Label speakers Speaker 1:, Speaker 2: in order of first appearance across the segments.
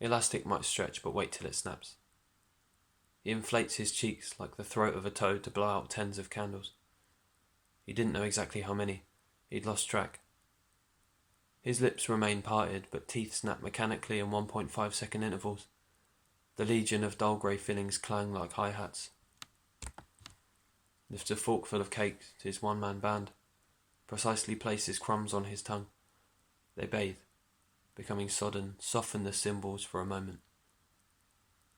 Speaker 1: Elastic might stretch, but wait till it snaps. He inflates his cheeks like the throat of a toad to blow out tens of candles. He didn't know exactly how many. He'd lost track. His lips remain parted, but teeth snap mechanically in 1.5-second intervals. The legion of dull grey fillings clang like hi-hats. Lifts a forkful of cake to his one-man band. Precisely places crumbs on his tongue. They bathe, becoming sodden, soften the cymbals for a moment.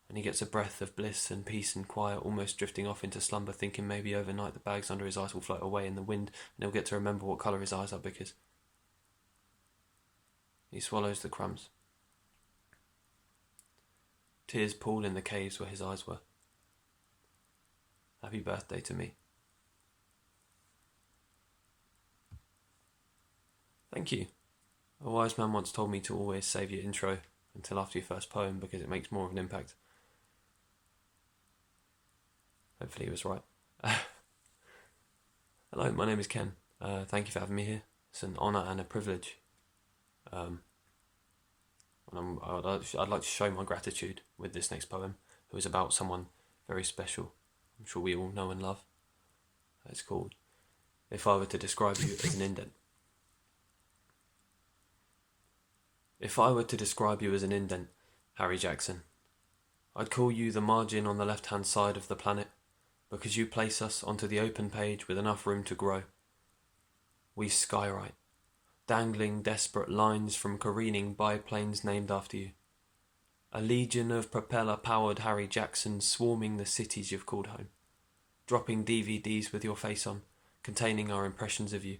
Speaker 1: And he gets a breath of bliss and peace and quiet, almost drifting off into slumber, thinking maybe overnight the bags under his eyes will float away in the wind and he'll get to remember what colour his eyes are because... He swallows the crumbs. Tears pool in the caves where his eyes were. Happy birthday to me. Thank you. A wise man once told me to always save your intro until after your first poem because it makes more of an impact. Hopefully he was right. Hello, my name is Ken. Thank you for having me here. It's an honour and a privilege. I'd like to show my gratitude with this next poem, who is about someone very special. I'm sure we all know and love. It's called If I Were to Describe You as an Indent. If I were to describe you as an indent, Harry Jackson, I'd call you the margin on the left-hand side of the planet, because you place us onto the open page with enough room to grow. We skywrite, dangling desperate lines from careening biplanes named after you. A legion of propeller-powered Harry Jacksons swarming the cities you've called home, dropping DVDs with your face on, containing our impressions of you.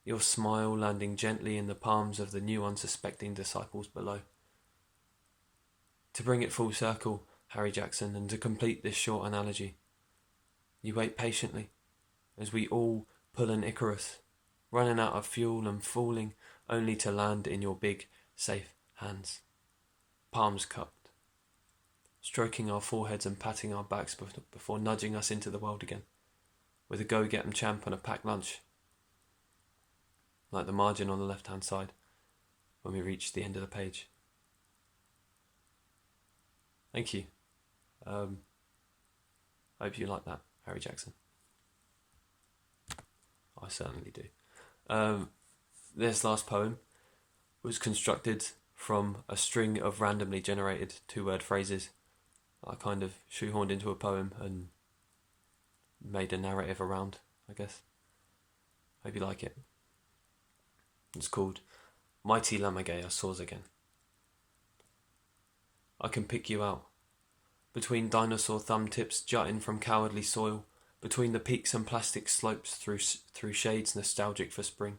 Speaker 1: Your smile landing gently in the palms of the new unsuspecting disciples below. To bring it full circle, Harry Jackson, and to complete this short analogy, you wait patiently as we all pull an Icarus, running out of fuel and falling only to land in your big, safe hands. Palms cupped, stroking our foreheads and patting our backs before nudging us into the world again, with a go-get-em champ and a packed lunch, like the margin on the left-hand side when we reach the end of the page. Thank you. Hope you like that, Harry Jackson. I certainly do. This last poem was constructed from a string of randomly generated 2-word phrases I kind of shoehorned into a poem and made a narrative around, I guess. Hope you like it. It's called Mighty Lamagea Soars Again. I can pick you out, between dinosaur thumb tips jutting from cowardly soil, between the peaks and plastic slopes through shades nostalgic for spring.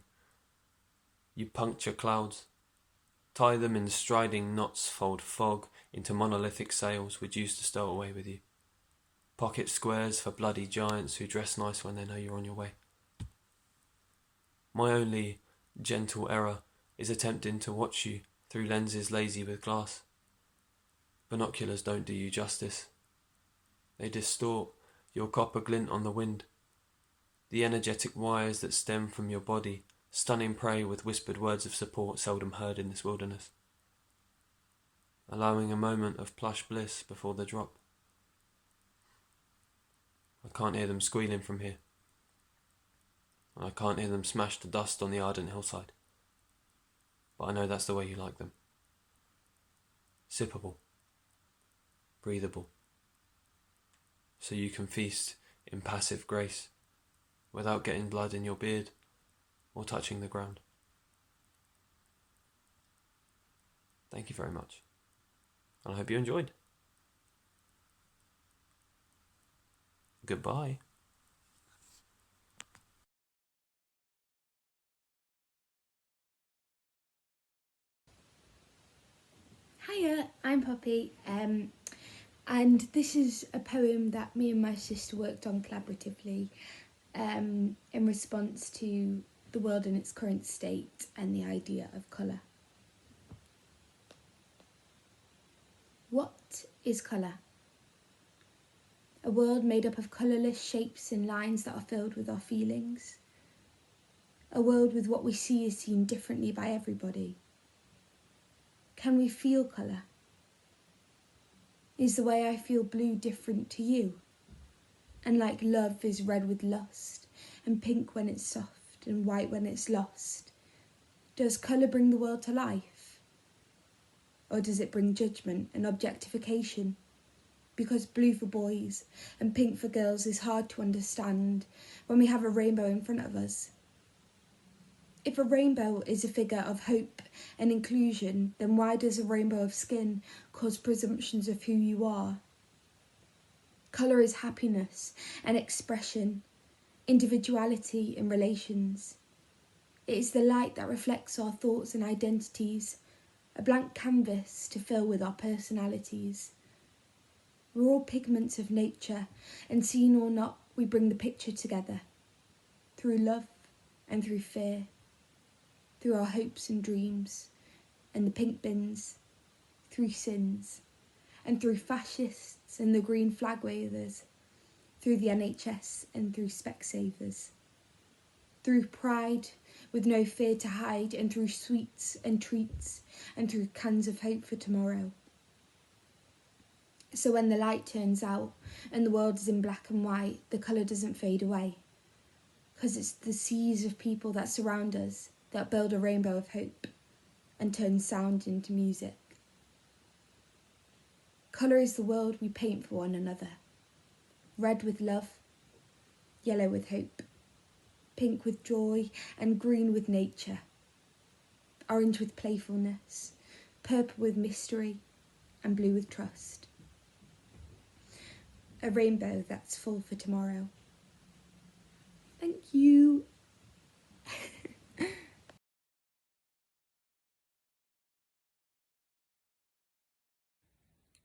Speaker 1: You puncture clouds, tie them in striding knots, fold fog into monolithic sails we'd use to stow away with you. Pocket squares for bloody giants who dress nice when they know you're on your way. My only gentle error is attempting to watch you through lenses lazy with glass. Binoculars don't do you justice. They distort your copper glint on the wind, the energetic wires that stem from your body, stunning prey with whispered words of support seldom heard in this wilderness. Allowing a moment of plush bliss before the drop. I can't hear them squealing from here. And I can't hear them smash to dust on the ardent hillside. But I know that's the way you like them. Sippable. Breathable. So you can feast in passive grace, without getting blood in your beard or touching the ground. Thank you very much. And I hope you enjoyed. Goodbye.
Speaker 2: Hiya, I'm Poppy, and this is a poem that me and my sister worked on collaboratively in response to the world in its current state and the idea of colour. What is colour? A world made up of colourless shapes and lines that are filled with our feelings. A world with what we see is seen differently by everybody. Can we feel colour? Is the way I feel blue different to you? And like love is red with lust, and pink when it's soft, and white when it's lost, does colour bring the world to life? Or does it bring judgment and objectification? Because blue for boys and pink for girls is hard to understand when we have a rainbow in front of us. If a rainbow is a figure of hope and inclusion, then why does a rainbow of skin cause presumptions of who you are? Colour is happiness and expression, individuality and relations. It is the light that reflects our thoughts and identities, a blank canvas to fill with our personalities. We're all pigments of nature, and seen or not, we bring the picture together, through love and through fear, through our hopes and dreams, and the pink bins, through sins, and through fascists and the green flag wavers, through the NHS and through Specsavers, through pride with no fear to hide, and through sweets and treats, and through cans of hope for tomorrow. So when the light turns out and the world is in black and white, the colour doesn't fade away, because it's the seas of people that surround us that build a rainbow of hope and turn sound into music. Colour is the world we paint for one another. Red with love, yellow with hope, pink with joy and green with nature, orange with playfulness, purple with mystery and blue with trust. A rainbow that's full for tomorrow. Thank you.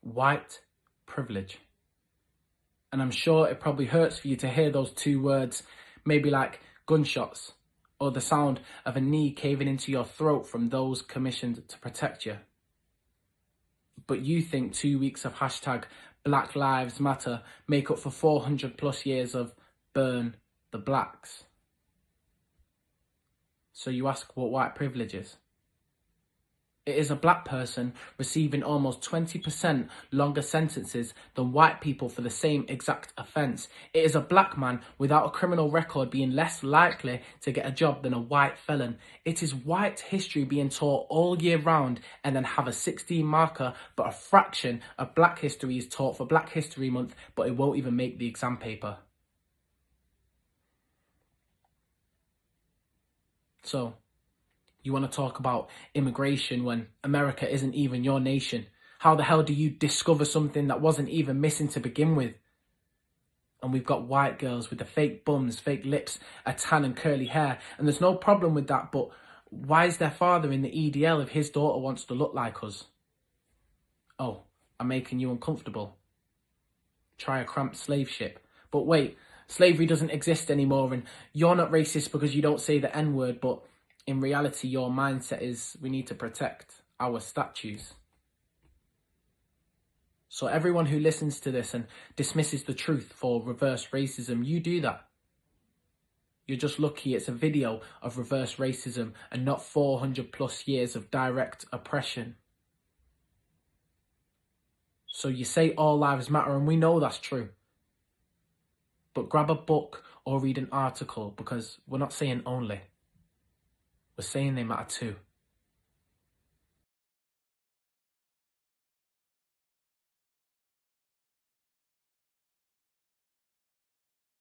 Speaker 3: White privilege. And I'm sure it probably hurts for you to hear those two words, maybe like gunshots, or the sound of a knee caving into your throat from those commissioned to protect you. But you think 2 weeks of hashtag Black Lives Matter make up for 400 plus years of burn the blacks. So you ask what white privilege is? It is a black person receiving almost 20% longer sentences than white people for the same exact offence. It is a black man without a criminal record being less likely to get a job than a white felon. It is white history being taught all year round and then have a 16 marker, but a fraction of black history is taught for Black History Month, but it won't even make the exam paper. So, you want to talk about immigration when America isn't even your nation? How the hell do you discover something that wasn't even missing to begin with? And we've got white girls with the fake bums, fake lips, a tan and curly hair. And there's no problem with that, but why is their father in the EDL if his daughter wants to look like us? Oh, I'm making you uncomfortable. Try a cramped slave ship. But wait, slavery doesn't exist anymore, and you're not racist because you don't say the N-word, but in reality, your mindset is we need to protect our statues. So everyone who listens to this and dismisses the truth for reverse racism, you do that. You're just lucky it's a video of reverse racism and not 400 plus years of direct oppression. So you say all lives matter, and we know that's true. But grab a book or read an article, because we're not saying only. We're saying they matter too.